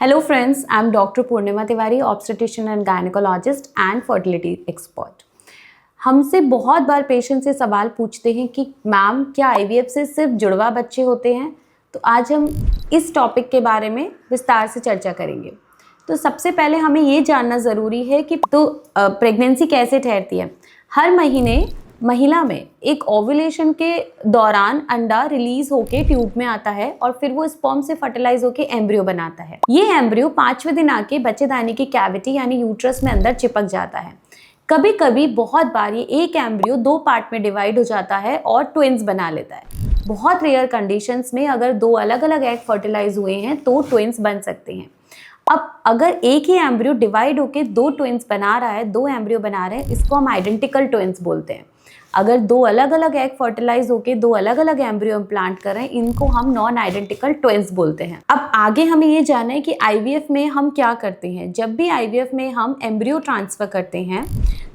Hello friends, I am Dr. Purnima Tiwari, obstetrician and gynecologist and fertility expert. हमसे बहुत बार patient से सवाल पूछते हैं कि मैम क्या आईवीएफ से सिर्फ जुड़वा बच्चे होते हैं? तो आज हम इस टॉपिक के बारे में विस्तार से चर्चा करेंगे। तो सबसे पहले हमें ये जानना ज़रूरी है कि प्रेगनेंसी कैसे ठहरती है। हर महीने महिला में एक ओव्यूलेशन के दौरान अंडा रिलीज होके ट्यूब में आता है और फिर वो स्पर्म से फर्टिलाइज होके एम्ब्रियो बनाता है। ये एम्ब्रियो 5वें दिन आके बच्चेदानी की कैविटी यानी यूट्रस में अंदर चिपक जाता है। कभी कभी बहुत बार ये एक एम्ब्रियो 2 पार्ट में डिवाइड हो जाता है और ट्विंस बना लेता है। बहुत रेयर कंडीशंस में अगर 2 अलग अलग एग फर्टिलाइज हुए हैं तो ट्विंस बन सकते हैं। अब अगर एक ही एम्ब्रियो डिवाइड होके 2 ट्विंस बना रहा है, 2 एम्ब्रियो बना रहे हैं, इसको हम आइडेंटिकल ट्विंस बोलते हैं। अगर 2 अलग अलग एग फर्टिलाइज होके 2 अलग अलग एम्ब्रियो इम्प्लांट कर रहे हैं, इनको हम नॉन आइडेंटिकल ट्विंस बोलते हैं। अब आगे हमें ये जानना है कि आईवीएफ में हम क्या करते हैं। जब भी आईवीएफ में हम एम्ब्रियो ट्रांसफर करते हैं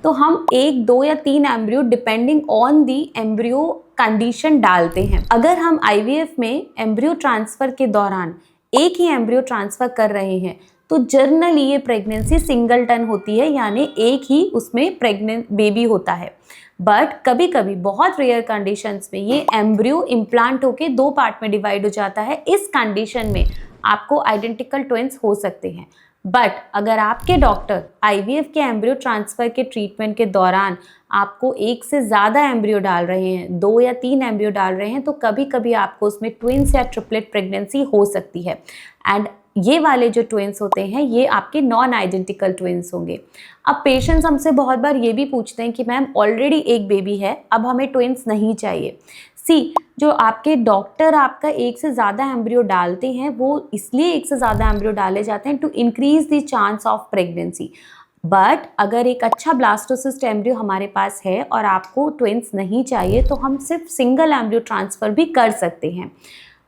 तो हम 1, 2 या 3 embryo depending on the embryo condition डालते हैं। अगर हम आईवीएफ में एम्ब्रियो ट्रांसफर के दौरान एक ही एम्ब्रियो ट्रांसफर कर रहे हैं तो जनरली ये प्रेगनेंसी सिंगलटन होती है, यानी एक ही उसमें प्रेग्नेंट बेबी होता है। बट कभी कभी बहुत रेयर कंडीशंस में ये एम्ब्रियो इम्प्लांट होके 2 पार्ट में डिवाइड हो जाता है। इस कंडीशन में आपको आइडेंटिकल ट्विंस हो सकते हैं। बट अगर आपके डॉक्टर आईवीएफ के एम्ब्रियो ट्रांसफर के ट्रीटमेंट के दौरान आपको 1 से ज़्यादा एम्ब्रियो डाल रहे हैं, 2 या 3 एम्ब्रियो डाल रहे हैं, तो कभी कभी आपको उसमें ट्विंस या ट्रिपलेट प्रेगनेंसी हो सकती है। एंड ये वाले जो ट्विंस होते हैं ये आपके नॉन आइडेंटिकल ट्विंस होंगे। अब पेशेंट्स हमसे बहुत बार ये भी पूछते हैं कि मैम ऑलरेडी एक बेबी है, अब हमें ट्विंस नहीं चाहिए। जो आपके डॉक्टर आपका 1 से ज़्यादा एम्ब्रियो डालते हैं वो इसलिए 1 से ज़्यादा एम्ब्रियो डाले जाते हैं to increase the chance of pregnancy. But अगर एक अच्छा ब्लास्टोसिस्ट एम्ब्रियो हमारे पास है और आपको ट्विंस नहीं चाहिए तो हम सिर्फ सिंगल एम्ब्रियो ट्रांसफ़र भी कर सकते हैं।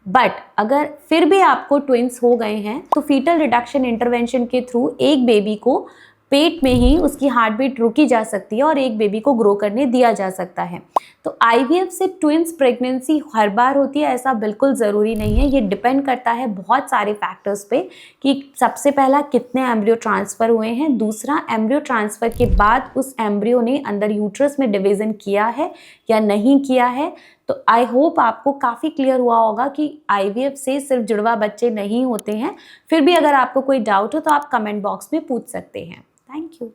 बट अगर फिर भी आपको ट्विंस हो गए हैं तो फीटल रिडक्शन इंटरवेंशन के थ्रू एक बेबी को पेट में ही उसकी हार्ट बीट रुकी जा सकती है और एक बेबी को ग्रो करने दिया जा सकता है। तो आईवीएफ से ट्विंस प्रेगनेंसी हर बार होती है ऐसा बिल्कुल ज़रूरी नहीं है। ये डिपेंड करता है बहुत सारे फैक्टर्स पे कि सबसे पहला कितने एम्ब्रियो ट्रांसफ़र हुए हैं, दूसरा एम्ब्रियो ट्रांसफ़र के बाद उस एम्ब्रियो ने अंदर यूट्रस में डिवीज़न किया है या नहीं किया है। तो आई होप आपको काफ़ी क्लियर हुआ होगा कि आईवीएफ से सिर्फ जुड़वा बच्चे नहीं होते हैं। फिर भी अगर आपको कोई डाउट हो तो आप कमेंट बॉक्स में पूछ सकते हैं। Thank you.